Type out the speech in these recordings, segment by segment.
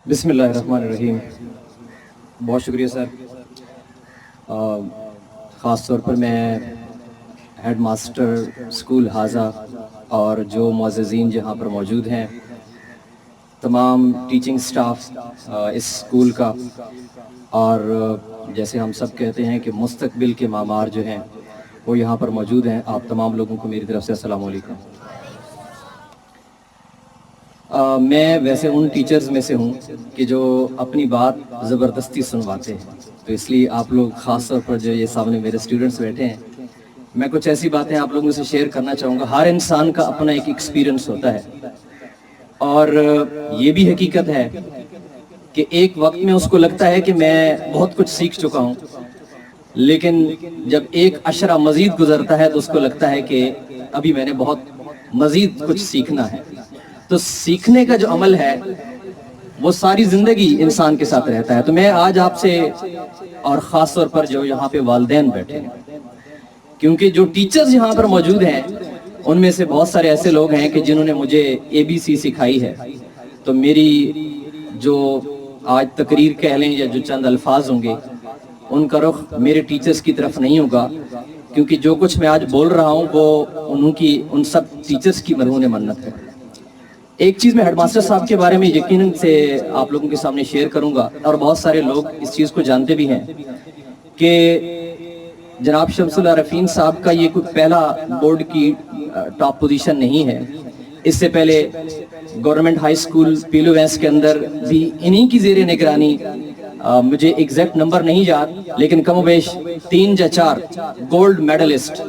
بسم اللہ الرحمن الرحیم. بہت شکریہ سر. خاص طور پر میں ہیڈ ماسٹر اسکول حاضہ اور جو معززین جہاں پر موجود ہیں، تمام ٹیچنگ سٹاف اس اسکول کا، اور جیسے ہم سب کہتے ہیں کہ مستقبل کے معمار جو ہیں وہ یہاں پر موجود ہیں، آپ تمام لوگوں کو میری طرف سے السلام علیکم. میں ویسے ان ٹیچرز میں سے ہوں کہ جو اپنی بات زبردستی سنواتے ہیں، تو اس لیے آپ لوگ خاص طور پر جو یہ سامنے میرے اسٹوڈنٹس بیٹھے ہیں، میں کچھ ایسی باتیں آپ لوگوں سے شیئر کرنا چاہوں گا. ہر انسان کا اپنا ایک ایکسپیرینس ہوتا ہے، اور یہ بھی حقیقت ہے کہ ایک وقت میں اس کو لگتا ہے کہ میں بہت کچھ سیکھ چکا ہوں، لیکن جب ایک عشرہ مزید گزرتا ہے تو اس کو لگتا ہے کہ ابھی میں نے بہت مزید کچھ سیکھنا ہے. تو سیکھنے کا جو عمل ہے وہ ساری زندگی انسان کے ساتھ رہتا ہے. تو میں آج آپ سے، اور خاص طور پر جو یہاں پہ والدین بیٹھے ہیں، کیونکہ جو ٹیچرز یہاں پر موجود ہیں ان میں سے بہت سارے ایسے لوگ ہیں کہ جنہوں نے مجھے ABC سکھائی ہے، تو میری جو آج تقریر کہہ لیں یا جو چند الفاظ ہوں گے ان کا رخ میرے ٹیچرز کی طرف نہیں ہوگا، کیونکہ جو کچھ میں آج بول رہا ہوں وہ ان سب ٹیچرز کی مرہون منت ہے. ایک چیز میں ہیڈ ماسٹر صاحب کے بارے میں یقیناً سے آپ لوگوں کے سامنے شیئر کروں گا، اور بہت سارے لوگ اس چیز کو جانتے بھی ہیں کہ جناب شمس اللہ رفین صاحب کا یہ کوئی پہلا بورڈ کی ٹاپ پوزیشن نہیں ہے. اس سے پہلے گورنمنٹ ہائی اسکول پیلو وینس کے اندر بھی انہی کی زیر نگرانی، مجھے ایگزیکٹ نمبر نہیں یاد لیکن کم و بیش 3 یا 4 گولڈ میڈلسٹ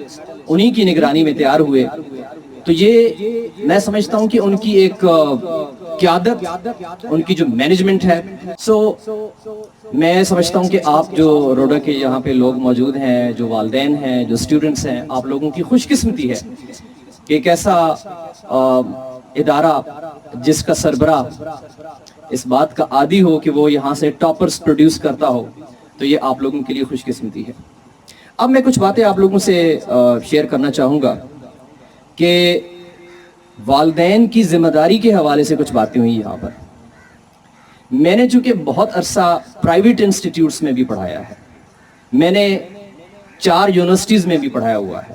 انہی کی نگرانی میں تیار ہوئے. تو یہ میں سمجھتا ہوں کہ ان کی ایک قیادت، ان کی جو مینجمنٹ ہے، میں سمجھتا ہوں کہ آپ جو روڈا کے یہاں پہ لوگ موجود ہیں، جو والدین ہیں، جو اسٹوڈنٹس ہیں، آپ لوگوں کی خوش قسمتی ہے کہ ایک ایسا ادارہ جس کا سربراہ اس بات کا عادی ہو کہ وہ یہاں سے ٹاپرز پروڈیوس کرتا ہو، تو یہ آپ لوگوں کے لیے خوش قسمتی ہے. اب میں کچھ باتیں آپ لوگوں سے شیئر کرنا چاہوں گا کہ والدین کی ذمہ داری کے حوالے سے کچھ باتیں ہوئی یہاں پر. میں نے چونکہ بہت عرصہ پرائیویٹ انسٹیٹیوٹس میں بھی پڑھایا ہے، میں نے 4 یونیورسٹیز میں بھی پڑھایا ہوا ہے،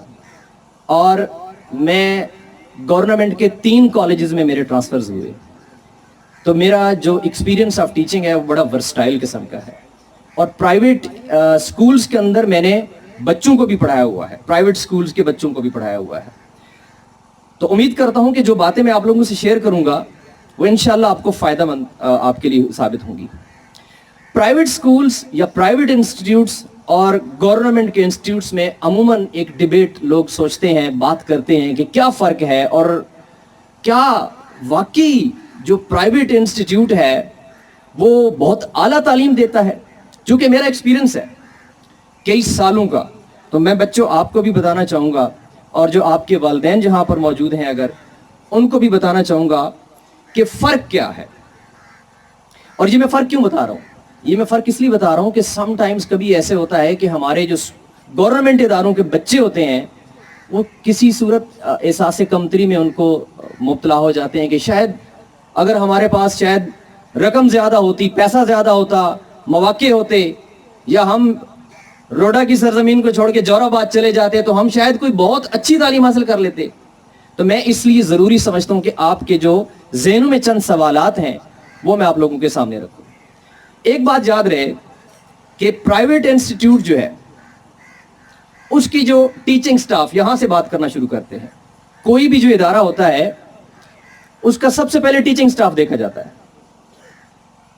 اور میں گورنمنٹ کے 3 کالجز میں میرے ٹرانسفرز ہوئے. تو میرا جو ایکسپیرینس آف ٹیچنگ ہے وہ بڑا ورسٹائل قسم کا ہے. اور پرائیویٹ سکولز کے اندر میں نے بچوں کو بھی پڑھایا ہوا ہے، پرائیویٹ سکولز کے بچوں کو بھی پڑھایا ہوا ہے. تو امید کرتا ہوں کہ جو باتیں میں آپ لوگوں سے شیئر کروں گا وہ انشاءاللہ آپ کو فائدہ مند آپ کے لیے ثابت ہوں گی. پرائیویٹ سکولز یا پرائیویٹ انسٹیٹیوٹس اور گورنمنٹ کے انسٹیٹیوٹس میں عموماً ایک ڈیبیٹ لوگ سوچتے ہیں، بات کرتے ہیں کہ کیا فرق ہے، اور کیا واقعی جو پرائیویٹ انسٹیٹیوٹ ہے وہ بہت اعلیٰ تعلیم دیتا ہے. چونکہ میرا ایکسپیرینس ہے کئی سالوں کا، تو میں بچوں آپ کو بھی بتانا چاہوں گا، اور جو آپ کے والدین جہاں پر موجود ہیں اگر ان کو بھی بتانا چاہوں گا کہ فرق کیا ہے. اور یہ میں فرق کیوں بتا رہا ہوں؟ یہ میں فرق اس لیے بتا رہا ہوں کہ سم ٹائمز کبھی ایسے ہوتا ہے کہ ہمارے جو گورنمنٹ اداروں کے بچے ہوتے ہیں وہ کسی صورت احساس کمتری میں ان کو مبتلا ہو جاتے ہیں کہ شاید اگر ہمارے پاس شاید رقم زیادہ ہوتی، پیسہ زیادہ ہوتا، مواقع ہوتے، یا ہم روڈا کی سرزمین کو چھوڑ کے جور آباد چلے جاتے تو ہم شاید کوئی بہت اچھی تعلیم حاصل کر لیتے. تو میں اس لیے ضروری سمجھتا ہوں کہ آپ کے جو ذہنوں میں چند سوالات ہیں وہ میں آپ لوگوں کے سامنے رکھوں. ایک بات یاد رہے کہ پرائیویٹ انسٹیٹیوٹ جو ہے اس کی جو ٹیچنگ سٹاف، یہاں سے بات کرنا شروع کرتے ہیں. کوئی بھی جو ادارہ ہوتا ہے اس کا سب سے پہلے ٹیچنگ سٹاف دیکھا جاتا ہے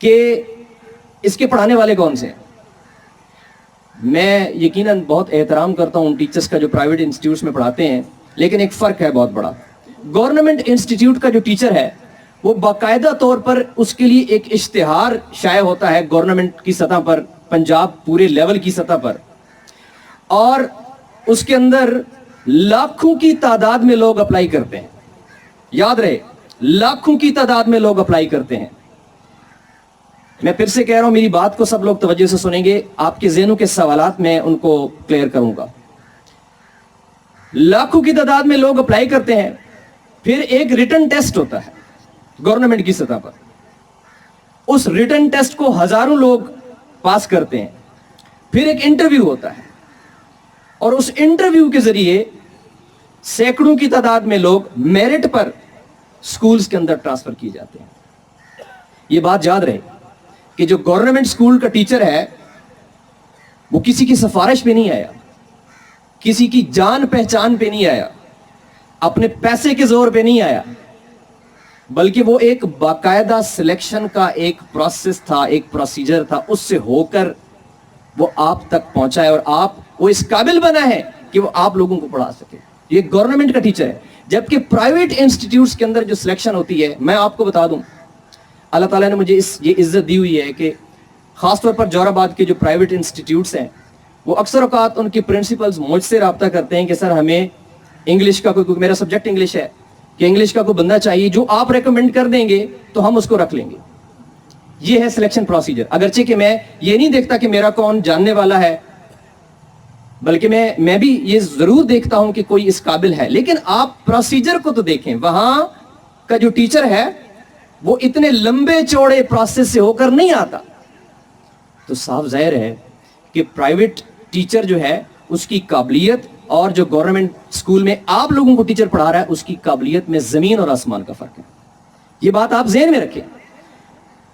کہ اس کے پڑھانے والے کون سے ہیں. میں یقیناً بہت احترام کرتا ہوں ان ٹیچرز کا جو پرائیویٹ انسٹیٹیوٹس میں پڑھاتے ہیں، لیکن ایک فرق ہے بہت بڑا. گورنمنٹ انسٹیٹیوٹ کا جو ٹیچر ہے وہ باقاعدہ طور پر اس کے لیے ایک اشتہار شائع ہوتا ہے گورنمنٹ کی سطح پر، پنجاب پورے لیول کی سطح پر، اور اس کے اندر لاکھوں کی تعداد میں لوگ اپلائی کرتے ہیں. یاد رہے، لاکھوں کی تعداد میں لوگ اپلائی کرتے ہیں. میں پھر سے کہہ رہا ہوں، میری بات کو سب لوگ توجہ سے سنیں گے، آپ کے ذہنوں کے سوالات میں ان کو کلیئر کروں گا. لاکھوں کی تعداد میں لوگ اپلائی کرتے ہیں، پھر ایک ریٹن ٹیسٹ ہوتا ہے گورنمنٹ کی سطح پر. उस रिटन टेस्ट को हजारों लोग पास करते हैं, फिर एक इंटरव्यू होता है और उस इंटरव्यू के जरिए सैकड़ों की तादाद में लोग मेरिट पर स्कूल्स के अंदर ट्रांसफर किए जाते हैं। ये बात याद रहे कि जो गवर्नमेंट स्कूल का टीचर है वो किसी की सिफारिश पे नहीं आया, किसी की जान पहचान पे नहीं आया, अपने पैसे के जोर पे नहीं आया, बल्कि वो एक बाकायदा सिलेक्शन का एक प्रोसेस था, एक प्रोसीजर था, उससे होकर वो आप तक पहुंचा है और आप वो इस काबिल बना है कि वो आप लोगों को पढ़ा सके। ये गवर्नमेंट का टीचर है। जबकि प्राइवेट इंस्टीट्यूट्स के अंदर जो सिलेक्शन होती है, मैं आपको बता दूं, अल्लाह ताला ने मुझे ये इज्जत दी हुई है कि खासतौर पर जोराबाद के जो प्राइवेट इंस्टीट्यूट्स हैं वो अक्सर औकात उनके प्रिंसिपल्स मुझसे रब्ता करते हैं कि सर हमें इंग्लिश का कोई, मेरा सब्जेक्ट इंग्लिश है, कि इंग्लिश का कोई बंदा चाहिए, जो आप रेकमेंड कर देंगे तो हम उसको रख लेंगे। ये है सिलेक्शन प्रोसीजर। अगरचे कि मैं ये नहीं देखता कि मेरा कौन जानने वाला है, बल्कि मैं भी ये जरूर देखता हूं कि कोई इस काबिल है, लेकिन आप प्रोसीजर को तो देखें। वहां का जो टीचर है वो इतने लंबे चौड़े प्रोसेस से होकर नहीं आता। तो साफ जाहिर है कि प्राइवेट टीचर जो है उसकी काबिलियत और जो गवर्नमेंट स्कूल में आप लोगों को टीचर पढ़ा रहा है उसकी काबिलियत में जमीन और आसमान का फर्क है। ये बात आप ज़हन में रखें।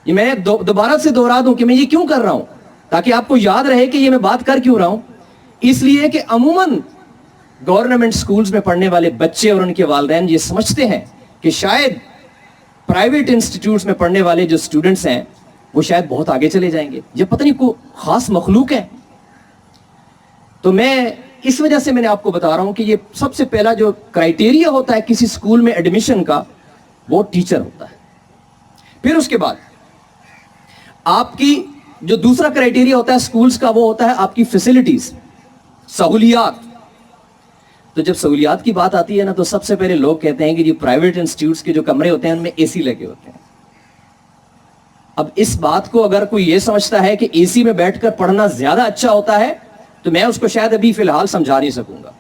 ये मैं दोबारा से दोहरा दूं कि मैं ये क्यों कर रहा हूं, ताकि आपको याद रहे कि ये मैं बात कर क्यों रहा हूं। इसलिए कि अमूमन गवर्नमेंट स्कूल्स में पढ़ने वाले बच्चे और उनके वालिदैन ये समझते हैं कि शायद प्राइवेट इंस्टीट्यूट्स में पढ़ने वाले जो स्टूडेंट्स हैं वो शायद बहुत आगे चले जाएंगे, ये पता नहीं कोई खास मखलूक है। तो मैं इस वजह से मैंने आपको बता रहा हूं कि ये सबसे पहला जो क्राइटेरिया होता है किसी स्कूल में एडमिशन का, वो टीचर होता है। फिर उसके बाद आपकी जो दूसरा क्राइटेरिया होता है स्कूल्स का, वो होता है आपकी फैसिलिटीज, सहूलियात। तो जब सहूलियात की बात आती है ना, तो सबसे पहले लोग कहते हैं कि जो प्राइवेट इंस्टीट्यूट्स के जो कमरे होते हैं उनमें एसी लगे होते हैं। अब इस बात को अगर कोई ये समझता है कि एसी में बैठकर पढ़ना ज्यादा अच्छा होता है, तो मैं उसको शायद अभी फिलहाल समझा नहीं सकूंगा।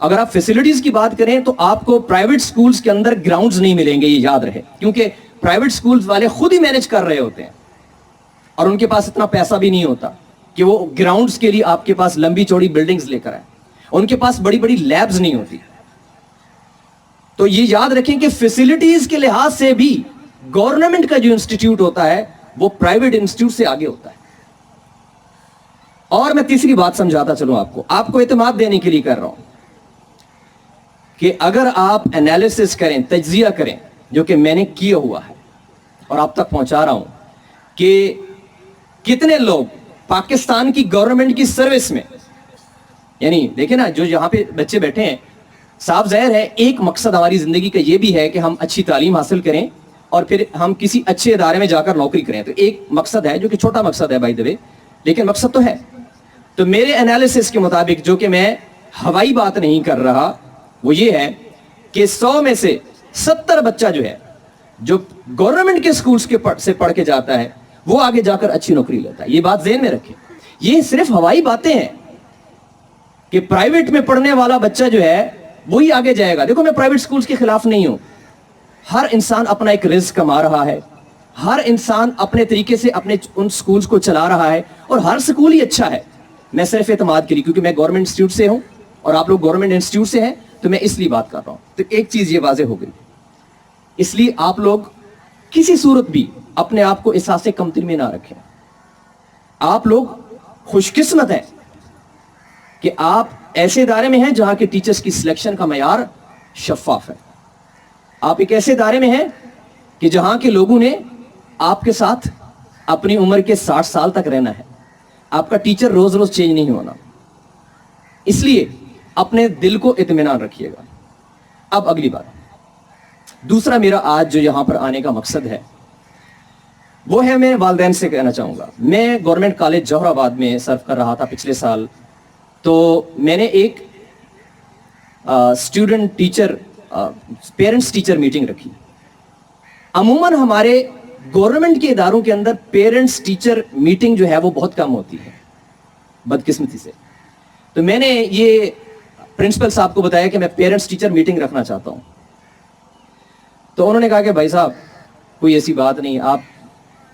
अगर आप फैसिलिटीज की बात करें तो आपको प्राइवेट स्कूल्स के अंदर ग्राउंड्स नहीं मिलेंगे, ये याद रहे, क्योंकि प्राइवेट स्कूल्स वाले खुद ही मैनेज कर रहे होते हैं और उनके पास इतना पैसा भी नहीं होता कि वो ग्राउंड्स के लिए आपके पास लंबी चौड़ी बिल्डिंग्स लेकर आए। उनके पास बड़ी बड़ी लैब्स नहीं होती। तो ये याद रखें कि फैसिलिटीज के लिहाज से भी गवर्नमेंट का जो इंस्टीट्यूट होता है वो प्राइवेट इंस्टीट्यूट से आगे होता है। और मैं तीसरी बात समझाता चलूं आपको एतमाद देने के लिए कर रहा हूं कि अगर आप एनालिसिस करें, तज्जिया करें, जो कि मैंने किया हुआ है और आप तक पहुंचा रहा हूं कि कितने लोग पाकिस्तान की गवर्नमेंट की सर्विस में, यानी देखें ना, जो यहां पे बच्चे बैठे हैं, साफ जाहिर है एक मकसद हमारी जिंदगी का ये भी है कि हम अच्छी तालीम हासिल करें और फिर हम किसी अच्छे इदारे में जाकर नौकरी करें। तो एक मकसद है जो कि छोटा मकसद है बाय द वे, लेकिन मकसद तो है। तो मेरे एनालिसिस के मुताबिक, जो कि मैं हवाई बात नहीं कर रहा, वो ये है कि 100 में से 70 बच्चा जो है जो गवर्नमेंट के स्कूल्स के से पढ़ के जाता है वो आगे जाकर अच्छी नौकरी लेता है। ये बात ज़हन में रखें। ये सिर्फ हवाई बातें हैं कि प्राइवेट में पढ़ने वाला बच्चा जो है वही आगे जाएगा। देखो, मैं प्राइवेट स्कूल्स के खिलाफ नहीं हूं। हर इंसान अपना एक रिस्क कमा रहा है, हर इंसान अपने तरीके से अपने उन स्कूल्स को चला रहा है और हर स्कूल ही अच्छा है। मैं सिर्फ एतमाद के लिए, क्योंकि मैं गवर्नमेंट इंस्टीट्यूट से हूं और आप लोग गवर्नमेंट इंस्टीट्यूट से हैं, तो मैं इसलिए बात कर रहा हूं। तो एक चीज ये वाज़ेह हो गई, इसलिए आप लोग किसी सूरत भी अपने आप को एहसास कमतरी में ना रखें। आप लोग खुशकिस्मत हैं कि आप ऐसे इदारे में हैं जहां के टीचर्स की सिलेक्शन का मयार शफाफ है। आप एक ऐसे इदारे में हैं कि जहां के लोगों ने आपके साथ अपनी उम्र के 60 साल तक रहना है। आपका टीचर रोज रोज चेंज नहीं होना, इसलिए अपने दिल को इत्मीनान रखिएगा। अब अगली बात, दूसरा मेरा आज जो यहां पर आने का मकसद है वो है, मैं वालिदैन से कहना चाहूंगा। मैं गवर्नमेंट कॉलेज जोहराबाद में सर्व कर रहा था पिछले साल, तो मैंने एक student teacher parents teacher meeting रखी। अमूमन हमारे गवर्नमेंट के इदारों के अंदर पेरेंट्स टीचर मीटिंग जो है वो बहुत कम होती है, बदकिस्मती से। तो मैंने ये प्रिंसिपल साहब को बताया कि मैं पेरेंट्स टीचर मीटिंग रखना चाहता हूं। तो उन्होंने कहा कि भाई साहब कोई ऐसी बात नहीं, आप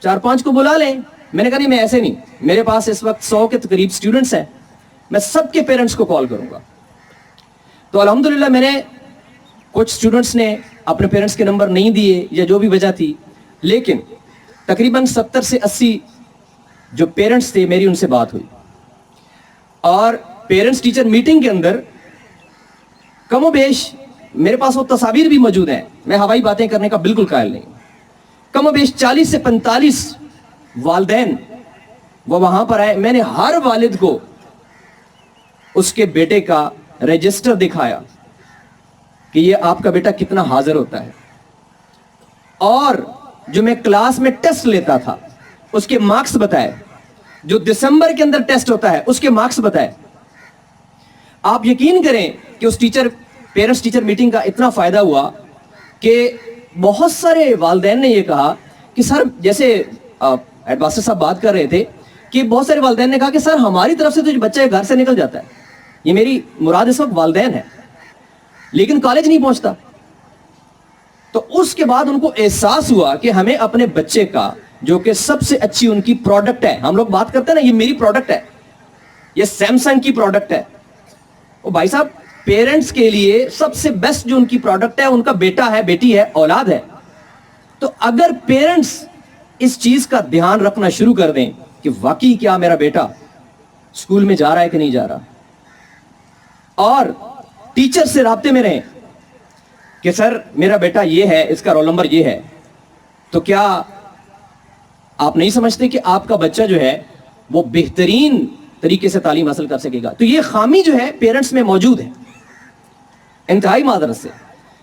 4-5 کو बुला लें। मैंने कहा नहीं, मैं ऐसे नहीं, मेरे पास इस वक्त 100 के करीब स्टूडेंट्स हैं, मैं सबके पेरेंट्स को कॉल करूंगा। तो अल्हम्दुलिल्लाह मैंने, कुछ स्टूडेंट्स ने अपने पेरेंट्स के नंबर नहीं दिए या जो भी वजह थी, लेकिन तकरीबन 70 से 80 जो पेरेंट्स थे, मेरी उनसे बात हुई। और पेरेंट्स टीचर मीटिंग के अंदर कमोबेश मेरे पास वो तस्वीर भी मौजूद हैं, मैं हवाई बातें करने का बिल्कुल कायल नहीं, कमोबेश 40 से 45 वालिदैन वो वहां पर आए। मैंने हर वालिद को उसके बेटे का रजिस्टर दिखाया कि ये आपका बेटा कितना हाजिर होता है, और जो मैं क्लास में टेस्ट लेता था उसके मार्क्स बताए, जो दिसंबर के अंदर टेस्ट होता है उसके मार्क्स बताए। आप यकीन करें कि उस पेरेंट्स टीचर मीटिंग का इतना फायदा हुआ कि बहुत सारे वालिदैन ने ये कहा कि सर, जैसे एडवाइजर साहब बात कर रहे थे कि बहुत सारे वालिदैन ने कहा कि सर हमारी तरफ से तो बच्चा घर से निकल जाता है, ये मेरी मुराद इस वक्त वालिदैन है, लेकिन कॉलेज नहीं पहुंचता। तो उसके बाद उनको एहसास हुआ कि हमें अपने बच्चे का, जो कि सबसे अच्छी उनकी प्रोडक्ट है, हम लोग बात करते हैं ना, ये मेरी प्रोडक्ट है, ये सैमसंग की प्रोडक्ट है, ओ भाई साहब, पेरेंट्स के लिए सबसे बेस्ट जो उनकी प्रोडक्ट है उनका बेटा है, बेटी है, औलाद है। तो अगर पेरेंट्स इस चीज का ध्यान रखना शुरू कर दें कि वाकई क्या मेरा बेटा स्कूल में जा रहा है कि नहीं जा रहा, और टीचर से राब्ते में रहें कि सर मेरा बेटा ये है, इसका रोल नंबर ये है, तो क्या आप नहीं समझते कि आपका बच्चा जो है वो बेहतरीन तरीके से तालीम हासिल कर सकेगा। तो ये खामी जो है पेरेंट्स में मौजूद है इंतहाई मादरत से।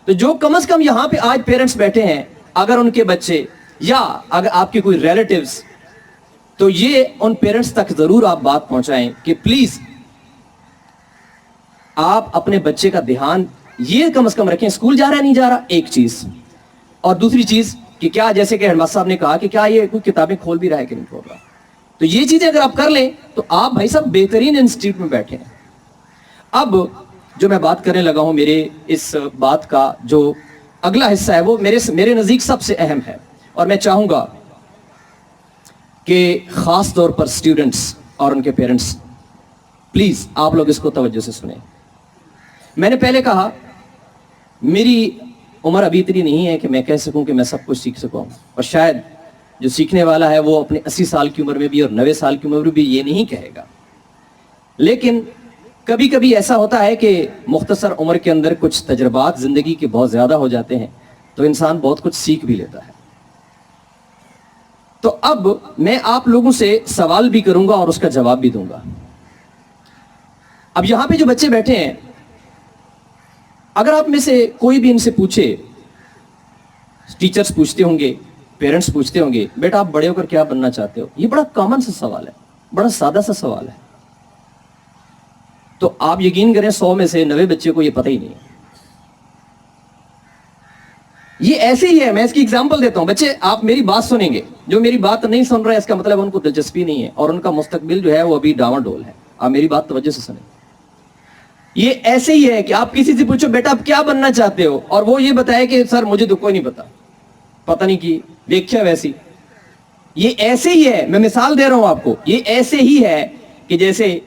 तो जो कम से कम यहां पे आज पेरेंट्स बैठे हैं, अगर उनके बच्चे या अगर आपके कोई रिलेटिव्स, तो ये उन पेरेंट्स तक जरूर आप बात पहुंचाएं कि प्लीज आप अपने बच्चे का ध्यान ये कम से कम रखें, स्कूल जा रहा है नहीं जा रहा, एक चीज, और दूसरी चीज कि क्या, जैसे कि हेडमास्टर साहब ने कहा कि क्या ये कोई किताबें खोल भी रहा है कि नहीं खोल रहा। तो ये चीजें अगर आप कर लें तो आप भाई साहब बेहतरीन इंस्टीट्यूट में बैठे हैं। अब जो मैं बात करने लगा हूं, मेरे इस बात का जो अगला हिस्सा है वो मेरे नजदीक सबसे अहम है, और मैं चाहूंगा कि खास तौर पर स्टूडेंट्स और उनके पेरेंट्स, प्लीज आप लोग इसको तवज्जो से सुने। मैंने पहले कहा मेरी उम्र अभी इतनी नहीं है कि मैं कह सकूं कि मैं सब कुछ सीख सकूं, और शायद जो सीखने वाला है वो अपने 80 साल की उम्र में भी और 90 साल की उम्र में भी ये नहीं कहेगा। लेकिन कभी कभी ऐसा होता है कि मुख्तसर उम्र के अंदर कुछ तजर्बात जिंदगी के बहुत ज्यादा हो जाते हैं, तो इंसान बहुत कुछ सीख भी लेता है। तो अब मैं आप लोगों से सवाल भी करूंगा और उसका जवाब भी दूंगा। अब यहां पे जो बच्चे बैठे हैं, अगर आप में से कोई भी इनसे पूछे, टीचर्स पूछते होंगे, पेरेंट्स पूछते होंगे, बेटा आप बड़े होकर क्या बनना चाहते हो, ये बड़ा कॉमन सा सवाल है, बड़ा सादा सा सवाल है। तो आप यकीन करें 100 में से 90 बच्चे को ये पता ही नहीं है। ये ऐसे ही है, मैं इसकी एग्जांपल देता हूं। बच्चे आप मेरी बात सुनेंगे, जो मेरी बात नहीं सुन रहे इसका मतलब उनको दिलचस्पी नहीं है और उनका मुस्तकबिल जो है वो अभी डावाडोल है। आप मेरी बात तवज्जो से सुने। ये ऐसे ही है कि आप किसी से पूछो बेटा आप क्या बनना चाहते हो, और वो ये बताए कि सर मुझे तो कोई नहीं पता नहीं की व्याख्या वैसी। ये ऐसे ही है, मैं मिसाल दे रहा हूं आपको, ये ऐसे ही है कि जैसे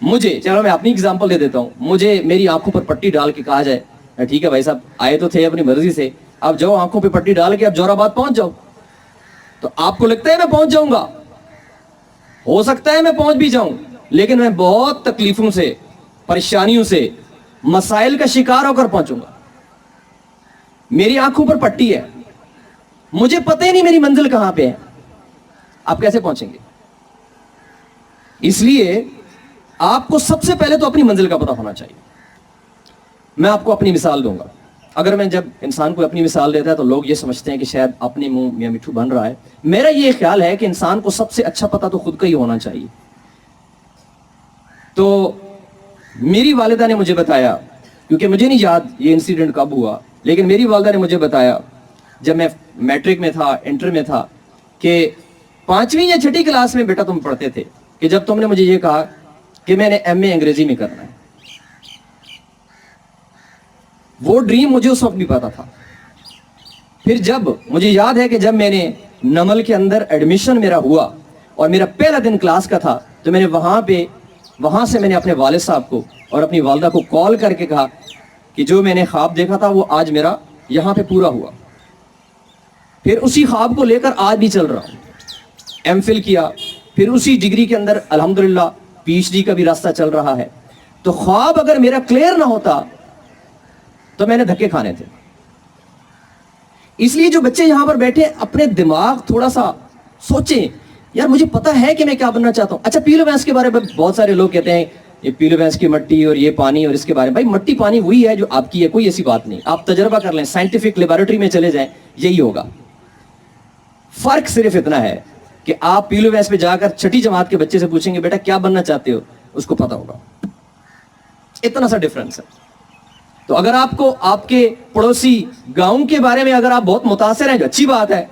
मुझे, चलो मैं अपनी एग्जांपल दे देता हूं, मुझे मेरी आंखों पर पट्टी डाल के कहा जाए ठीक है भाई साहब आए तो थे अपनी मर्जी से, आप जाओ आंखों पे पट्टी डाल के आप जोराबाद पहुंच जाओ। तो आपको लगता है मैं पहुंच जाऊंगा? हो सकता है मैं पहुंच भी जाऊं, लेकिन मैं बहुत तकलीफों से, परेशानियों से, मसाइल का शिकार होकर पहुंचूंगा। मेरी आंखों पर पट्टी है, मुझे पता ही नहीं मेरी मंजिल कहां पे है, आप कैसे पहुंचेंगे? इसलिए आपको सबसे पहले तो अपनी मंजिल का पता होना चाहिए। मैं आपको अपनी मिसाल दूंगा। अगर मैं जब इंसान को अपनी मिसाल देता है तो लोग ये समझते हैं कि शायद अपने मुंह मियां मिठू बन रहा है। मेरा ये ख्याल है कि इंसान को सबसे अच्छा पता तो खुद का ही होना चाहिए। तो मेरी वालिदा ने मुझे बताया, क्योंकि मुझे नहीं याद ये इंसिडेंट कब हुआ, लेकिन मेरी वालिदा ने मुझे बताया जब मैं मैट्रिक में था, इंटर में था, कि 5वीं या 6ठी क्लास में बेटा तुम पढ़ते थे, कि जब तुमने मुझे ये कहा कि मैंने MA अंग्रेजी में करना है। वो ड्रीम मुझे उस वक्त भी पता था। फिर जब मुझे याद है कि जब मैंने نمل کے اندر ایڈمیشن میرا ہوا اور میرا پہلا دن کلاس کا تھا تو میں نے وہاں سے میں نے اپنے والد صاحب کو اور اپنی والدہ کو کال کر کے کہا کہ جو میں نے خواب دیکھا تھا وہ آج میرا یہاں پہ پورا ہوا. پھر اسی خواب کو لے کر آج بھی چل رہا ہوں. ایم فل کیا, پھر اسی ڈگری کے اندر الحمدللہ پی ایچ ڈی کا بھی راستہ چل رہا ہے. تو خواب اگر میرا کلیئر نہ ہوتا تو میں نے دھکے کھانے تھے. اس لیے جو بچے یہاں پر بیٹھے اپنے دماغ تھوڑا سا سوچیں, یار مجھے پتا ہے کہ میں کیا بننا چاہتا ہوں. اچھا پیلو بھینس کے بارے میں بہت سارے لوگ کہتے ہیں یہ پیلو بھینس کی مٹی اور یہ پانی اور اس کے بارے میں, بھائی مٹی پانی وہی ہے جو آپ کی ہے, کوئی ایسی بات نہیں. آپ تجربہ کر لیں, سائنٹیفک لیبارٹری میں چلے جائیں, یہی ہوگا. فرق صرف اتنا ہے کہ آپ پیلو بھینس پہ جا کر چھٹی جماعت کے بچے سے پوچھیں گے بیٹا کیا بننا چاہتے ہو, اس کو پتا ہوگا. اتنا سا ڈفرنس ہے. تو اگر آپ کو آپ کے پڑوسی گاؤں کے بارے میں اگر آپ بہت متاثر ہیں, جو اچھی بات ہے,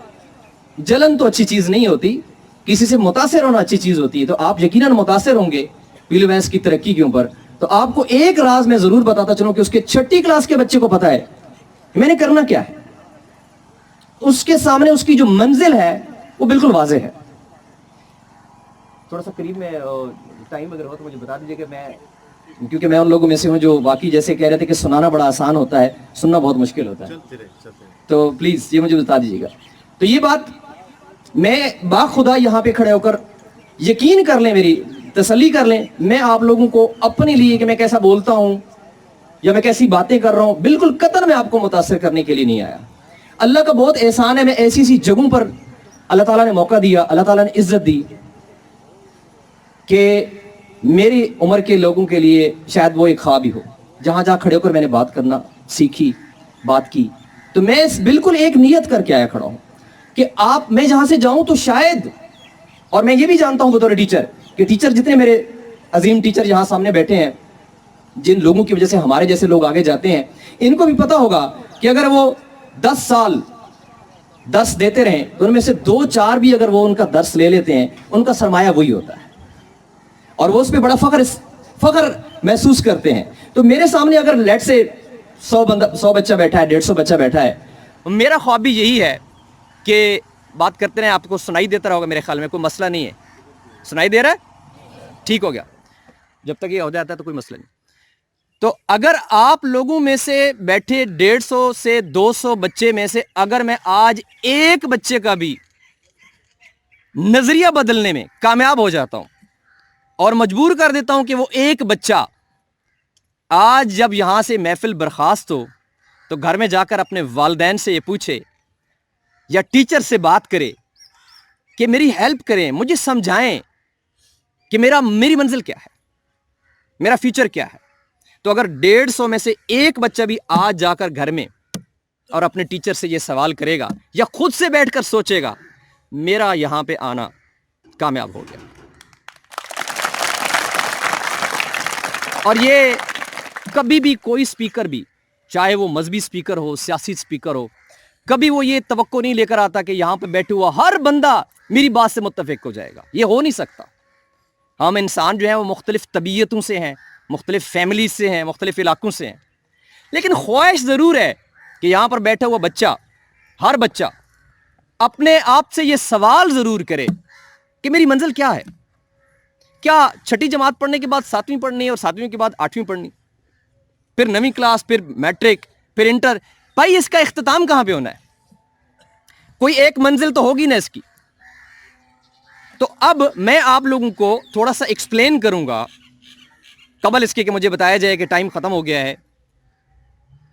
جلن تو اچھی چیز نہیں ہوتی, کسی سے متاثر ہونا اچھی چیز ہوتی ہے, تو آپ یقیناً متاثر ہوں گے پیلو بھینس کی ترقی کے اوپر. تو آپ کو ایک راز میں ضرور بتاتا چلوں کہ اس کے چھٹی کلاس کے بچے کو پتا ہے کہ میں نے کرنا کیا ہے. اس کے سامنے اس کی جو منزل ہے وہ بالکل واضح ہے. تھوڑا سا قریب میں ٹائم اگر ہو تو مجھے بتا دیجیے کہ میں, کیونکہ میں ان لوگوں میں سے ہوں جو باقی جیسے کہہ رہے تھے کہ سنانا بڑا آسان ہوتا ہے, سننا بہت مشکل ہوتا ہے. تو پلیز یہ مجھے بتا دیجیے گا. تو یہ بات میں باخدا یہاں پہ کھڑے ہو کر یقین کر لیں, میری تسلی کر لیں, میں آپ لوگوں کو اپنے لیے کہ میں کیسا بولتا ہوں یا میں کیسی باتیں کر رہا ہوں, بالکل قطر میں آپ کو متاثر کرنے کے لیے نہیں آیا. اللہ کا بہت احسان ہے, میں ایسی جگہوں پر اللہ تعالیٰ نے موقع دیا, اللہ تعالیٰ نے عزت دی کہ میری عمر کے لوگوں کے لیے شاید وہ ایک خواب ہی ہو. جہاں کھڑے ہو کر میں نے بات کرنا سیکھی, بات کی, تو میں بالکل ایک نیت کر کے آیا کھڑا ہوں کہ میں جہاں سے جاؤں تو شاید, اور میں یہ بھی جانتا ہوں بطور ٹیچر کہ ٹیچر جتنے میرے عظیم ٹیچر یہاں سامنے بیٹھے ہیں, جن لوگوں کی وجہ سے ہمارے جیسے لوگ آگے جاتے ہیں, ان کو بھی پتا ہوگا کہ اگر وہ 10 سال 10 دیتے رہیں تو ان میں سے 2-4 بھی اگر وہ ان کا درس لے لیتے ہیں, ان کا سرمایہ وہی ہوتا ہے اور وہ اس پہ بڑا فخر محسوس کرتے ہیں. تو میرے سامنے اگر لیٹ سے 100 بچہ بیٹھا ہے, 150 بچہ بیٹھا ہے, میرا خواب بھی یہی ہے کہ بات کرتے رہیں, آپ کو سنائی دیتا رہا ہوگا میرے خیال میں, کوئی مسئلہ نہیں ہے. سنائی دے رہا ہے؟ ٹھیک ہو گیا, جب تک یہ ہو جاتا ہے تو کوئی مسئلہ نہیں. تو اگر آپ لوگوں میں سے بیٹھے 150 سے 200 بچے میں سے اگر میں آج ایک بچے کا بھی نظریہ بدلنے میں کامیاب ہو جاتا ہوں اور مجبور کر دیتا ہوں کہ وہ ایک بچہ آج جب یہاں سے محفل برخاست ہو تو گھر میں جا کر اپنے والدین سے یہ پوچھے یا ٹیچر سے بات کرے کہ میری ہیلپ کریں, مجھے سمجھائیں کہ میری منزل کیا ہے, میرا فیوچر کیا ہے. تو اگر 150 میں سے ایک بچہ بھی آج جا کر گھر میں اور اپنے ٹیچر سے یہ سوال کرے گا یا خود سے بیٹھ کر سوچے گا, میرا یہاں پہ آنا کامیاب ہو گیا. اور یہ کبھی بھی کوئی سپیکر بھی, چاہے وہ مذہبی سپیکر ہو, سیاسی سپیکر ہو, کبھی وہ یہ توقع نہیں لے کر آتا کہ یہاں پہ بیٹھے ہوا ہر بندہ میری بات سے متفق ہو جائے گا. یہ ہو نہیں سکتا. ہم انسان جو ہیں وہ مختلف طبیعتوں سے ہیں, مختلف فیملیز سے ہیں, مختلف علاقوں سے ہیں, لیکن خواہش ضرور ہے کہ یہاں پر بیٹھا ہوا بچہ, ہر بچہ اپنے آپ سے یہ سوال ضرور کرے کہ میری منزل کیا ہے. کیا چھٹی جماعت پڑھنے کے بعد 7ویں پڑھنی ہے اور 7ویں کے بعد 8ویں پڑھنی, پھر 9ویں کلاس, پھر میٹرک, پھر انٹر؟ بھائی اس کا اختتام کہاں پہ ہونا ہے؟ کوئی ایک منزل تو ہوگی نا اس کی. تو اب میں آپ لوگوں کو تھوڑا سا ایکسپلین کروں گا قبل اس کے کہ مجھے بتایا جائے کہ ٹائم ختم ہو گیا ہے,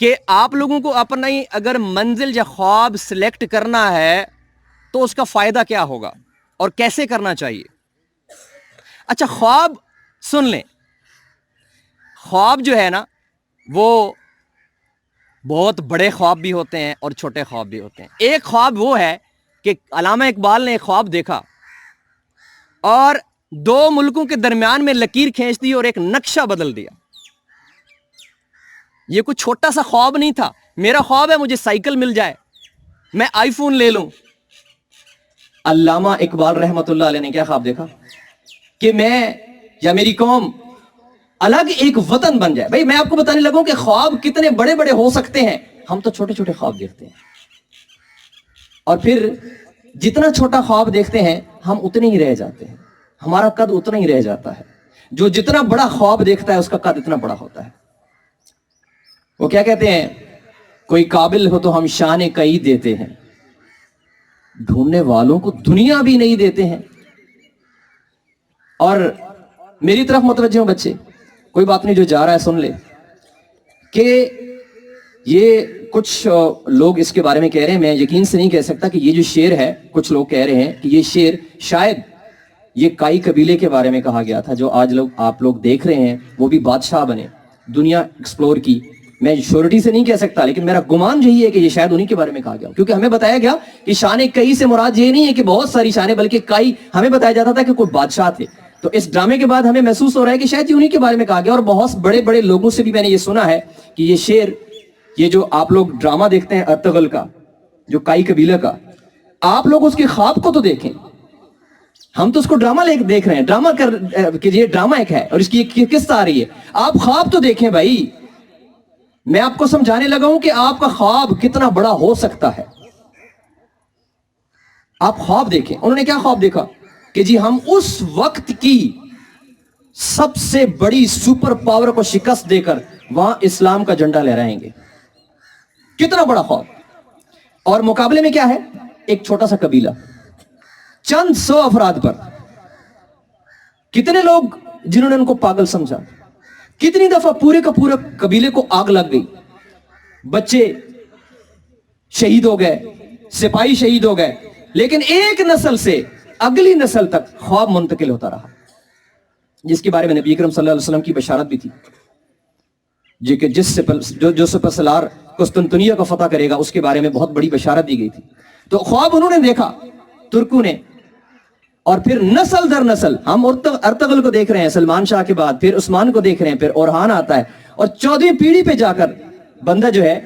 کہ آپ لوگوں کو اپنا ہی اگر منزل یا خواب سلیکٹ کرنا ہے تو اس کا فائدہ کیا ہوگا اور کیسے کرنا چاہیے. اچھا خواب سن لیں, خواب جو ہے نا وہ بہت بڑے خواب بھی ہوتے ہیں اور چھوٹے خواب بھی ہوتے ہیں. ایک خواب وہ ہے کہ علامہ اقبال نے ایک خواب دیکھا اور 2 ملکوں کے درمیان میں لکیر کھینچ دی اور ایک نقشہ بدل دیا. یہ کوئی چھوٹا سا خواب نہیں تھا. میرا خواب ہے مجھے سائیکل مل جائے, میں آئی فون لے لوں. علامہ اقبال رحمت اللہ علیہ نے کیا خواب دیکھا کہ میں یا میری قوم الگ ایک وطن بن جائے. بھائی میں آپ کو بتانے لگوں کہ خواب کتنے بڑے بڑے ہو سکتے ہیں, ہم تو چھوٹے چھوٹے خواب دیکھتے ہیں. اور پھر जितना छोटा ख्वाब देखते हैं हम उतने ही रह जाते हैं, हमारा कद उतना ही रह जाता है। जो जितना बड़ा ख्वाब देखता है उसका कद इतना बड़ा होता है। वो क्या कहते हैं, कोई काबिल हो तो हम शान कई देते हैं, ढूंढने वालों को दुनिया भी नहीं देते हैं। और मेरी तरफ मुतवज्जो हो बच्चे, कोई बात नहीं, जो जा रहा है सुन ले कि ये कुछ लोग इसके बारे में कह रहे हैं, मैं यकीन से नहीं कह सकता कि ये जो शेर है, कुछ लोग कह रहे हैं कि ये शेर शायद ये काई कबीले के बारे में कहा गया था, जो आज आप लोग देख रहे हैं वो भी बादशाह बने, दुनिया एक्सप्लोर की। मैं श्योरिटी से नहीं कह सकता, लेकिन मेरा गुमान यही है कि ये शायद उन्हीं के बारे में कहा गया, क्योंकि हमें बताया गया कि शान कई से मुराद ये नहीं है कि बहुत सारी शानें, बल्कि कई हमें बताया जाता था कि कोई बादशाह थे। तो इस ड्रामे के बाद हमें महसूस हो रहा है कि शायद ये उन्हीं के बारे में कहा गया। और बहुत बड़े बड़े लोगों से भी मैंने ये सुना है कि ये शेर, ये जो आप लोग ड्रामा देखते हैं अर्तगल का, जो काई कबीला का, आप लोग उसके ख्वाब को तो देखें। हम तो उसको ड्रामा देख रहे हैं, ड्रामा कि ये ड्रामा एक है और इसकी एक किस्सा आ रही है। आप ख्वाब तो देखें भाई। मैं आपको समझाने लगा हूं कि आपका ख्वाब कितना बड़ा हो सकता है। आप ख्वाब देखें। उन्होंने क्या ख्वाब देखा कि जी हम उस वक्त की सबसे बड़ी सुपर पावर को शिकस्त देकर वहां इस्लाम का झंडा लहराएंगे। कितना बड़ा ख्वाब। और मुकाबले में क्या है, एक छोटा सा कबीला, चंद 100 अफराद पर कितने लोग जिन्होंने उनको पागल समझा। कितनी दफा पूरे का पूरा कबीले को आग लग गई, बच्चे शहीद हो गए, सिपाही शहीद हो गए, लेकिन एक नस्ल से अगली नस्ल तक ख्वाब मुंतकिल होता रहा, जिसके बारे में नबी अकरम सल्लल्लाहु अलैहि वसल्लम की बशारत भी थी, जो कि जो सुपरसलार कुस्तुनतुनिया को फतह करेगा, उसके बारे में बहुत बड़ी बशारत दी गई थी। तो ख्वाब उन्होंने देखा तुर्कों ने, और फिर नस्ल दर नस्ल हम अर्तगल को देख रहे हैं सलमान शाह के बाद, फिर उस्मान को देख रहे हैं, फिर ओरहान आता है, और 14वीं पीढ़ी पे जाकर बंदा जो है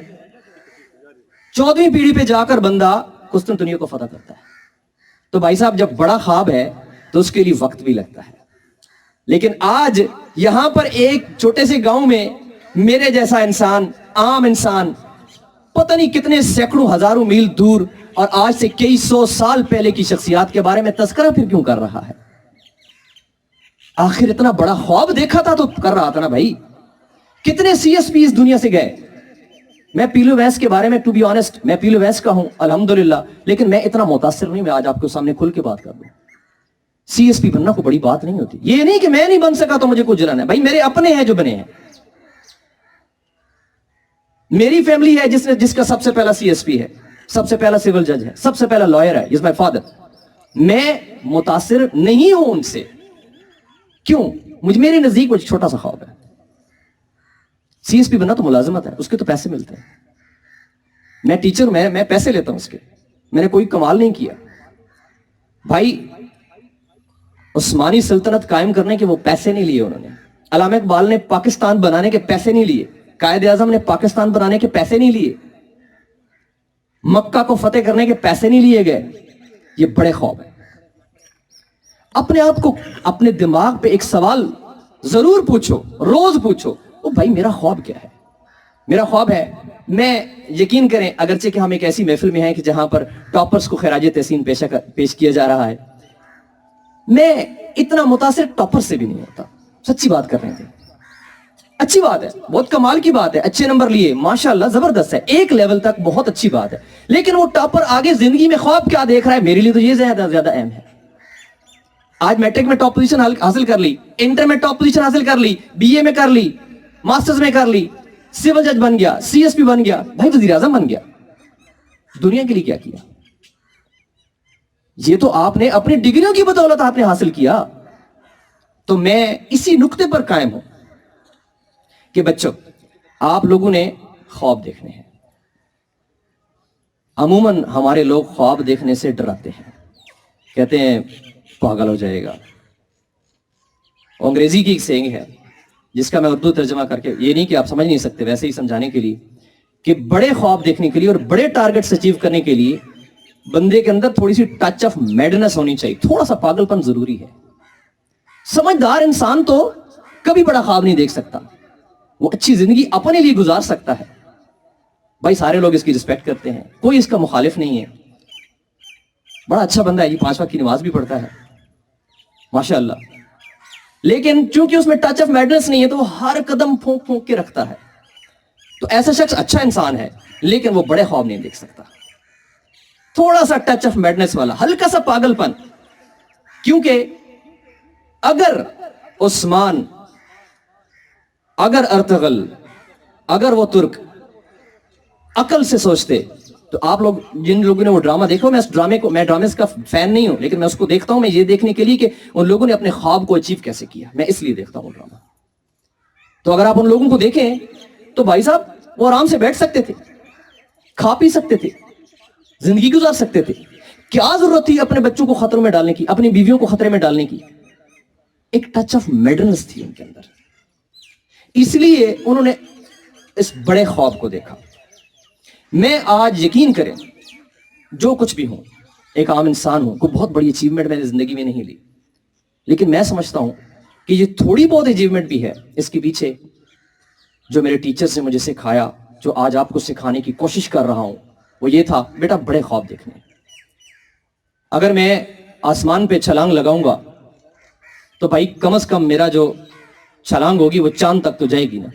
14वीं पीढ़ी पे जाकर बंदा कुस्तुनतुनिया को फतह करता है। तो भाई साहब, जब बड़ा ख्वाब है तो उसके लिए वक्त भी लगता है। लेकिन आज यहां पर एक छोटे से गांव में मेरे जैसा इंसान, आम इंसान, पता नहीं कितने सैकड़ों हजारों मील दूर और आज से कई 100 साल पहले की शख्सियत के बारे में तस्करा फिर क्यों कर रहा है? आखिर इतना बड़ा ख्वाब देखा था तो कर रहा था ना भाई। कितने सीएसपी इस दुनिया से गए। मैं पीलू वैस के बारे में, टू बी ऑनेस्ट, मैं पीलू वैस का हूं अल्हम्दुलिल्लाह, लेकिन मैं इतना मुतासिर नहीं, मैं आज आपके सामने खुल के बात कर दूं। सीएसपी बनना कोई बड़ी बात नहीं होती। ये नहीं कि मैं नहीं बन सका तो मुझे कुछ जलाना है, भाई मेरे अपने हैं जो बने हैं। मेरी फैमिली है जिसका सबसे पहला सीएसपी है, सबसे पहला सिविल जज है, सबसे पहला लॉयर है, इज माय फादर। मैं मुतासिर नहीं हूं उनसे। क्यों? मेरे नजदीक वो छोटा सा ख्वाब है। सीएसपी बनना तो मुलाजिमत है, उसके तो पैसे मिलते हैं। मैं टीचर हूं, मैं पैसे लेता हूं उसके, मैंने कोई कमाल नहीं किया भाई। उस्मानी सल्तनत कायम करने के वो पैसे नहीं लिए उन्होंने। अल्लामा इकबाल ने पाकिस्तान बनाने के पैसे नहीं लिए, कायदे आजम ने पाकिस्तान बनाने के पैसे नहीं लिए, मक्का को फतेह करने के पैसे नहीं लिए गए। ये बड़े ख्वाब है। अपने आप को, अपने दिमाग पे एक सवाल जरूर पूछो, रोज पूछो, ओ भाई मेरा ख्वाब क्या है? मेरा ख्वाब है, मैं यकीन करें, अगरचे कि हम एक ऐसी महफिल में हैं कि जहां पर टॉपर्स को खिराज तहसीन पेश किया जा रहा है, मैं इतना मुतासिर टॉपर से भी नहीं होता। सच्ची बात कर रहे थे। अच्छी बात है, बहुत कमाल की बात है, अच्छे नंबर लिए, माशाल्लाह जबरदस्त है, एक लेवल तक बहुत अच्छी बात है। लेकिन वो टॉपर आगे जिंदगी में ख्वाब क्या देख रहा है, मेरे लिए तो ये ज्यादा अहम है। आज मैट्रिक में टॉप पोजीशन हासिल कर ली, इंटर में टॉप पोजीशन हासिल कर ली, बीए में कर ली, मास्टर्स में कर ली, सिविल जज बन गया, सीएसपी बन गया, भाई वजीर आजम बन गया। दुनिया के लिए क्या किया? ये तो आपने अपनी डिग्रियों की बदौलत आपने हासिल किया। तो मैं इसी नुक्ते पर कायम हूं कि बच्चों, आप लोगों ने ख्वाब देखने हैं। अमूमन हमारे लोग ख्वाब देखने से डराते हैं, कहते हैं पागल हो जाएगा। अंग्रेजी की एक सेइंग है जिसका मैं उर्दू तर्जमा करके, ये नहीं कि आप समझ नहीं सकते, वैसे ही समझाने के लिए, कि बड़े ख्वाब देखने के लिए और बड़े टारगेट्स अचीव करने के लिए बंदे के अंदर थोड़ी सी टच ऑफ मैडनेस होनी चाहिए, थोड़ा सा पागलपन जरूरी है। समझदार इंसान तो कभी बड़ा ख्वाब नहीं देख सकता, वो अच्छी जिंदगी अपने लिए गुजार सकता है। भाई सारे लोग इसकी रिस्पेक्ट करते हैं, कोई इसका मुखालिफ नहीं है। बड़ा अच्छा बंदा है, ये 5 वक्त की नमाज भी पढ़ता है माशाअल्लाह, लेकिन चूंकि उसमें टच ऑफ मैडनेस नहीं है तो वो हर कदम फूंक फूंक के रखता है। तो ऐसा शख्स अच्छा इंसान है, लेकिन वो बड़े ख्वाब नहीं देख सकता। थोड़ा सा टच ऑफ मैडनेस वाला, हल्का सा पागलपन, क्योंकि अगर उस्मान, अगर अर्तगल, अगर वो तुर्क अकल से सोचते, तो आप लोग जिन लोगों ने वो ड्रामा देखो, मैं ड्रामे का फैन नहीं हूं, लेकिन मैं उसको देखता हूं मैं ये देखने के लिए कि उन लोगों ने अपने ख्वाब को अचीव कैसे किया, मैं इसलिए देखता हूं ड्रामा। तो अगर आप उन लोगों को देखें तो भाई साहब वो आराम से बैठ सकते थे, खा पी सकते थे, जिंदगी गुजार सकते थे। क्या जरूरत थी अपने बच्चों को खतरों में डालने की, अपनी बीवियों को खतरे में डालने की? एक टच ऑफ मैडनेस थी उनके अंदर, इसलिए उन्होंने इस बड़े ख्वाब को देखा। मैं आज यकीन करें जो कुछ भी हूं, एक आम इंसान हूं, कोई बहुत बड़ी अचीवमेंट मैंने जिंदगी में नहीं ली, लेकिन मैं समझता हूं कि ये थोड़ी बहुत अचीवमेंट भी है, इसके पीछे जो मेरे टीचर्स ने मुझे सिखाया, जो आज आपको सिखाने की कोशिश कर रहा हूं, वो ये था, बेटा बड़े ख्वाब देखने। अगर मैं आसमान पे छलांग लगाऊंगा तो भाई कम से कम मेरा जो छलांग होगी वो चांद तक तो जाएगी ना,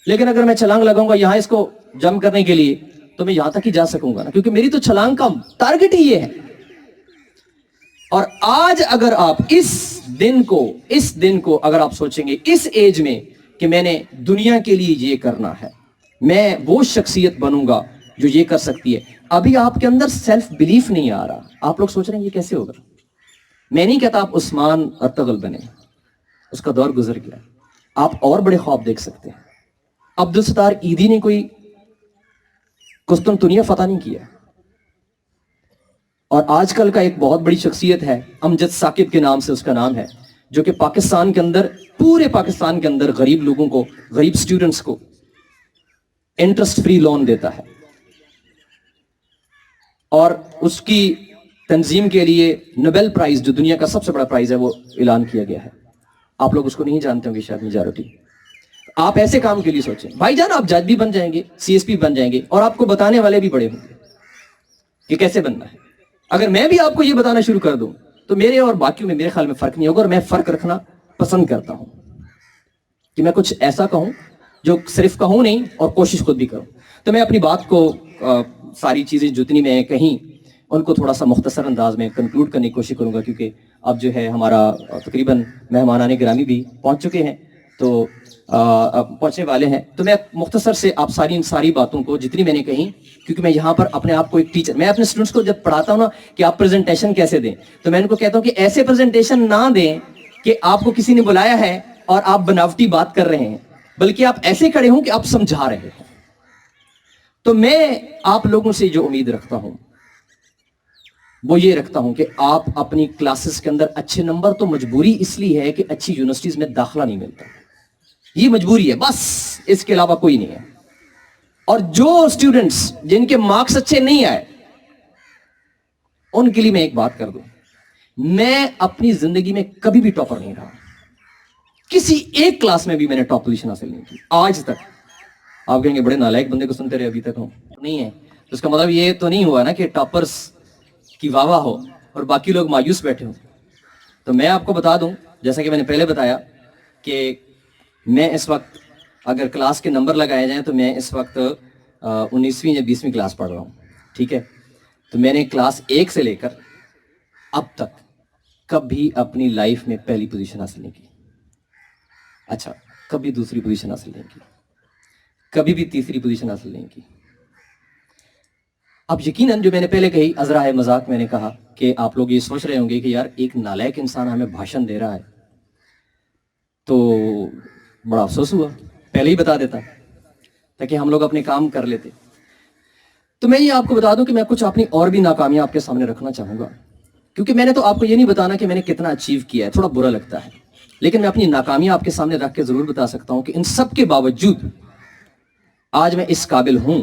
लेकिन अगर मैं छलांग लगाऊंगा यहां इसको जंप करने के लिए तो मैं यहां तक ही जा सकूंगा ना, क्योंकि मेरी तो छलांग का टारगेट ही ये है। और आज अगर आप इस दिन को अगर आप सोचेंगे इस एज में कि मैंने दुनिया के लिए ये करना है, मैं वो शख्सियत बनूंगा जो ये कर सकती है, अभी आपके अंदर सेल्फ बिलीफ नहीं आ रहा, आप लोग सोच रहे हैं ये कैसे होगा। मैं नहीं कहता आप उस्मान अर्तगल बने, उसका दौर गुजर गया, आप और बड़े ख्वाब देख सकते हैं। अब्दुल सत्तार ईदी ने कोई कुस्तुनतुनिया फतह नहीं किया, और आजकल का एक बहुत बड़ी शख्सियत है अमजद साकिब के नाम से उसका नाम है, जो कि पाकिस्तान के अंदर, पूरे पाकिस्तान के अंदर गरीब लोगों को, गरीब स्टूडेंट्स को इंटरेस्ट फ्री लोन देता है, और उसकी तंजीम के लिए नोबेल प्राइज, जो दुनिया का सबसे बड़ा प्राइज है, वो ऐलान किया गया है। आप लोग उसको नहीं जानते होंगे शायद मेजॉरिटी। आप ऐसे काम के लिए सोचें भाईजान, आप जज भी बन जाएंगे, सीएसपी बन जाएंगे, और आपको बताने वाले भी बड़े होंगे कि कैसे बनना है। अगर मैं भी आपको ये बताना शुरू कर दूं तो मेरे और बाकियों में मेरे ख्याल में फर्क नहीं होगा, और मैं फर्क रखना पसंद करता हूं कि मैं कुछ ऐसा कहूं जो सिर्फ कहूं नहीं और कोशिश खुद भी करूं। तो मैं अपनी बात को सारी चीजें जितनी मैं कहीं उनको थोड़ा सा मुख्तसर अंदाज में कंक्लूड करने की कोशिश करूंगा, क्योंकि अब जो है हमारा तकरीबन मेहमानाने गिरामी भी पहुंच चुके हैं, तो पहुंचने वाले हैं। तो मैं मुख्तसर से आप सारी बातों को जितनी मैंने कही, क्योंकि मैं यहाँ पर अपने आप को एक टीचर, मैं अपने स्टूडेंट्स को जब पढ़ाता हूँ ना कि आप प्रेजेंटेशन कैसे दें, तो मैं उनको कहता हूँ कि ऐसे प्रेजेंटेशन ना दें कि आपको किसी ने बुलाया है और आप बनावटी बात कर रहे हैं, बल्कि आप ऐसे खड़े हों कि आप समझा रहे हैं। तो मैं आप लोगों से जो उम्मीद रखता हूं वो ये रखता हूं कि आप अपनी क्लासेस के अंदर अच्छे नंबर, तो मजबूरी इसलिए है कि अच्छी यूनिवर्सिटीज में दाखिला नहीं मिलता, ये मजबूरी है बस, इसके अलावा कोई नहीं है। और जो स्टूडेंट्स जिनके मार्क्स अच्छे नहीं आए, उनके लिए मैं एक बात कर दूं, मैं अपनी जिंदगी में कभी भी टॉपर नहीं रहा, किसी एक क्लास में भी मैंने टॉप पोजीशन हासिल नहीं की आज तक। आप कहेंगे बड़े नालायक बंदे को सुनते रहे अभी तक, हो नहीं है, तो इसका मतलब ये तो नहीं हुआ ना कि टॉपर्स की वाह हो और बाकी लोग मायूस बैठे हो। तो मैं आपको बता दूं, जैसा कि मैंने पहले बताया कि मैं इस वक्त अगर क्लास के नंबर लगाए जाएं तो मैं इस वक्त 19वीं या 20वीं क्लास पढ़ रहा हूं, ठीक है। तो मैंने क्लास 1 से लेकर अब तक कभी अपनी लाइफ में पहली पोजीशन हासिल नहीं की, अच्छा कभी दूसरी पोजीशन हासिल नहीं की, कभी भी तीसरी पोजीशन हासिल नहीं की। अब यकीनन जो मैंने पहले कही अजरा मजाक, मैंने कहा कि आप लोग ये सोच रहे होंगे कि यार एक नालायक इंसान हमें भाषण दे रहा है, तो बड़ा अफसोस हुआ, पहले ही बता देता ताकि हम लोग अपने काम कर लेते। तो मैं ये आपको बता दूं कि मैं कुछ अपनी और भी नाकामियां आपके सामने रखना चाहूंगा, क्योंकि मैंने तो आपको ये नहीं बताना कि मैंने कितना अचीव किया है, थोड़ा बुरा लगता है, लेकिन मैं अपनी नाकामियां आपके सामने रख के जरूर बता सकता हूं कि इन सब के बावजूद आज मैं इस काबिल हूं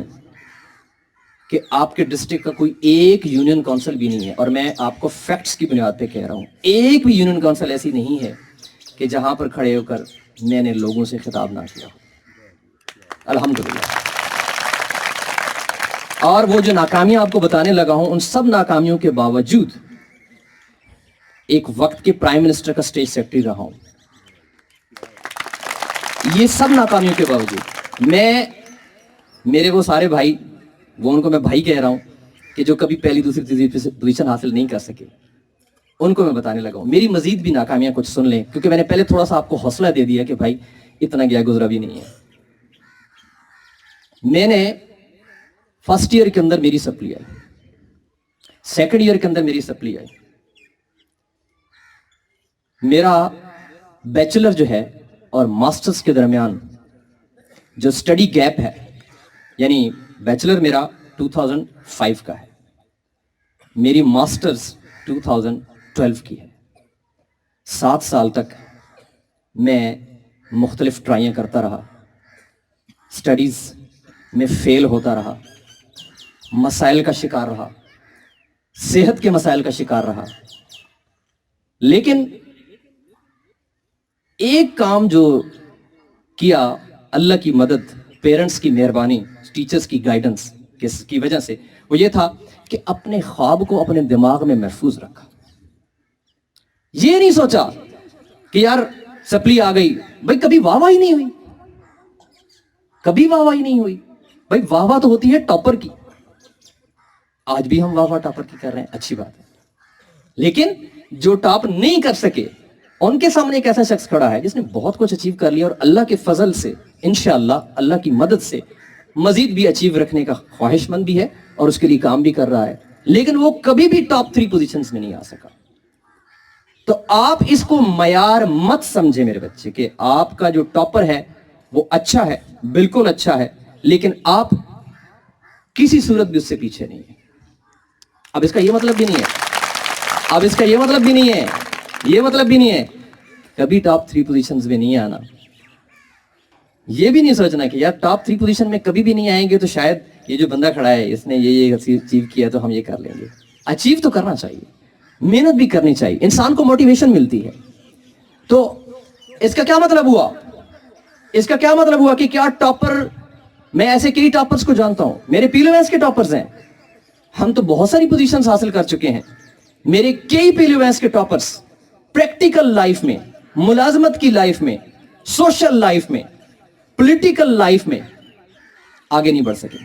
कि आपके डिस्ट्रिक्ट का कोई एक यूनियन काउंसिल भी नहीं है, और मैं आपको फैक्ट्स की बुनियाद पे कह रहा हूं, एक भी यूनियन काउंसिल ऐसी नहीं है कि जहां पर खड़े होकर मैंने लोगों से खिताब ना किया। अल्हम्दुलिल्लाह। اور وہ جو ناکامیاں آپ کو بتانے لگا ہوں، ان سب ناکامیوں کے باوجود ایک وقت کے پرائم منسٹر کا اسٹیج سیکرٹری رہا ہوں. یہ سب ناکامیوں کے باوجود میرے وہ سارے بھائی، وہ ان کو میں بھائی کہہ رہا ہوں، کہ جو کبھی پہلی دوسری تیسری پوزیشن حاصل نہیں کر سکے، ان کو میں بتانے لگا ہوں میری مزید بھی ناکامیاں کچھ سن لیں، کیونکہ میں نے پہلے تھوڑا سا آپ کو حوصلہ دے دیا کہ بھائی اتنا گیا گزرا بھی نہیں ہے. میں نے فرسٹ ایئر کے اندر میری سپلی آئی، سیکنڈ ایئر کے اندر میری سپلی آئی. میرا بیچلر جو ہے اور ماسٹرز کے درمیان جو سٹڈی گیپ ہے، یعنی بیچلر میرا 2005 کا ہے، میری ماسٹرز 2012 کی ہے. 7 سال تک میں مختلف ٹرائیاں کرتا رہا، سٹڈیز میں فیل ہوتا رہا، مسائل کا شکار رہا، صحت کے مسائل کا شکار رہا. لیکن ایک کام جو کیا اللہ کی مدد، پیرنٹس کی مہربانی، ٹیچرز کی گائیڈنس کی وجہ سے، وہ یہ تھا کہ اپنے خواب کو اپنے دماغ میں محفوظ رکھا. یہ نہیں سوچا کہ یار سپلی آ گئی، بھائی کبھی واہ واہ ہی نہیں ہوئی، کبھی واہ واہ ہی نہیں ہوئی. بھائی واہ واہ تو ہوتی ہے ٹاپر کی، آج بھی ہم واہ واہ ٹاپر کی کر رہے ہیں، اچھی بات ہے. لیکن جو ٹاپ نہیں کر سکے، ان کے سامنے ایک ایسا شخص کھڑا ہے جس نے بہت کچھ اچیو کر لیا، اور اللہ کے فضل سے انشاءاللہ اللہ کی مدد سے مزید بھی اچیو رکھنے کا خواہش مند بھی ہے اور اس کے لیے کام بھی کر رہا ہے. لیکن وہ کبھی بھی ٹاپ 3 پوزیشنز میں نہیں آ سکا. تو آپ اس کو معیار مت سمجھے میرے بچے کہ آپ کا جو ٹاپر ہے وہ اچھا ہے، بالکل اچھا ہے، لیکن آپ کسی صورت بھی اس سے پیچھے نہیں ہیں. اب اس کا یہ مطلب بھی نہیں ہے، اب اس کا یہ مطلب بھی نہیں ہے، یہ مطلب بھی نہیں ہے کبھی ٹاپ 3 پوزیشنز میں نہیں آنا. یہ بھی نہیں سوچنا کہ یار ٹاپ 3 پوزیشن میں کبھی بھی نہیں آئیں گے تو شاید یہ جو بندہ کھڑا ہے اس نے یہ اچیو کیا تو ہم یہ کر لیں گے. اچیو تو کرنا چاہیے، محنت بھی کرنی چاہیے، انسان کو موٹیویشن ملتی ہے. تو اس کا کیا مطلب ہوا؟ اس کا کیا مطلب ہوا کہ کیا ٹاپر، میں ایسے کئی ٹاپرز کو جانتا ہوں، میرے پیلوینس کے ٹاپرز ہیں، ہم تو بہت ساری پوزیشنز حاصل کر چکے ہیں. میرے کئی پیلوینس کے ٹاپرز پریکٹیکل لائف میں، ملازمت کی لائف میں، سوشل لائف میں، پولیٹیکل لائف میں آگے نہیں بڑھ سکے.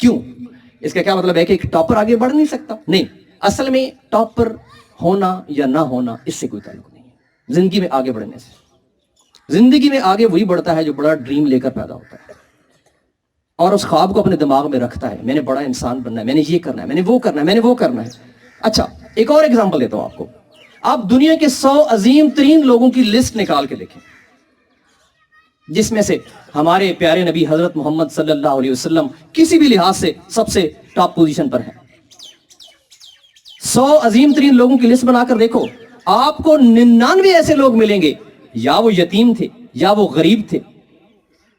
کیوں؟ اس کا کیا مطلب ہے کہ ایک ٹاپر آگے بڑھ نہیں سکتا؟ نہیں، اصل میں ٹاپر ہونا یا نہ ہونا اس سے کوئی تعلق نہیں ہے. زندگی میں آگے بڑھنے سے، زندگی میں آگے وہی بڑھتا ہے جو بڑا ڈریم لے کر پیدا ہوتا ہے اور اس خواب کو اپنے دماغ میں رکھتا ہے، میں نے بڑا انسان بننا ہے، میں نے یہ کرنا ہے، میں نے وہ کرنا ہے، میں نے وہ کرنا ہے. اچھا ایک اور ایگزامپل دیتا ہوں آپ کو. آپ دنیا کے 100 عظیم ترین لوگوں کی لسٹ نکال کے دیکھیں، جس میں سے ہمارے پیارے نبی حضرت محمد صلی اللہ علیہ وسلم کسی بھی لحاظ سے سب سے ٹاپ پوزیشن پر ہیں. 100 عظیم ترین لوگوں کی لسٹ بنا کر دیکھو، آپ کو 99 ایسے لوگ ملیں گے، یا وہ یتیم تھے، یا وہ غریب تھے،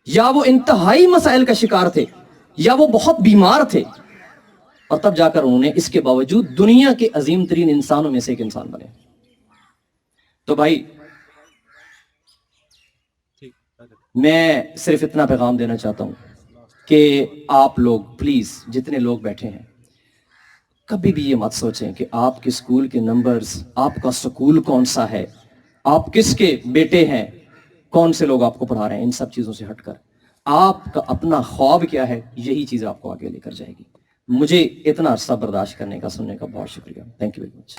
یا وہ انتہائی مسائل کا شکار تھے، یا وہ بہت بیمار تھے، اور تب جا کر انہوں نے اس کے باوجود دنیا کے عظیم ترین انسانوں میں سے ایک انسان بنے. تو بھائی میں صرف اتنا پیغام دینا چاہتا ہوں کہ آپ لوگ پلیز، جتنے لوگ بیٹھے ہیں، کبھی بھی یہ مت سوچیں کہ آپ کے اسکول کے نمبرز، آپ کا اسکول کون سا ہے، آپ کس کے بیٹے ہیں، کون سے لوگ آپ کو پڑھا رہے ہیں، ان سب چیزوں سے ہٹ کر آپ کا اپنا خواب کیا ہے، یہی چیز آپ کو آگے لے کر جائے گی. مجھے اتنا عرصہ برداشت کرنے کا، سننے کا بہت شکریہ. Thank you very much.